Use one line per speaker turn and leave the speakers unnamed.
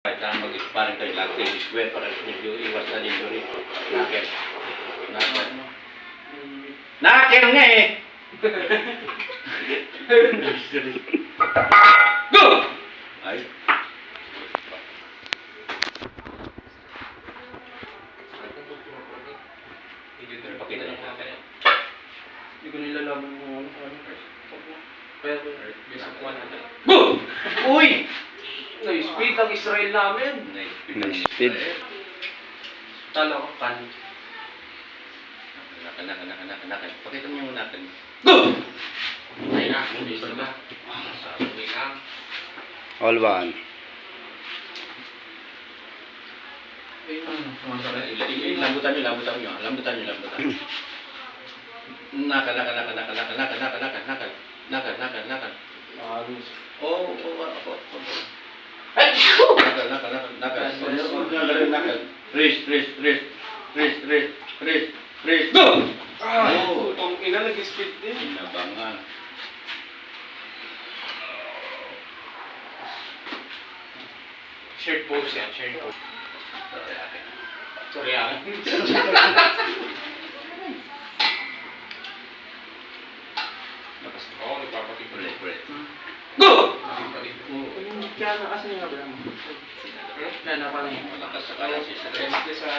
Kailangan mag-sparring kayo, lagi kayo square para iwas na injury. Knuckle. Knuckle nga eh! Go! Ay. Pakita lang mga kanya.
Hindi ko nilalaman mo ano. Pero,
Go! Uy!
na-speed ang Israel namin.
Na-speed.
Tala ko, kan.
Nakal. Pakita mo yung nakal. Go!
Ay na, hindi sa ba? Sabi ka.
All one.
Lambutan nyo. Nakal. Oh. Ay! Nakal. Rest. Go! Oh!
Itong ina nag-speed din.
Inabangan.
Shared pose yan, shared pose. Sorry ah.
Lakas.
Oo, nagpapatid ko.
Ulit. Go!
Kaya na kasi nga ba? Kaya na pala yun.
Malakas sa kaya si Sir.
Kaya na sa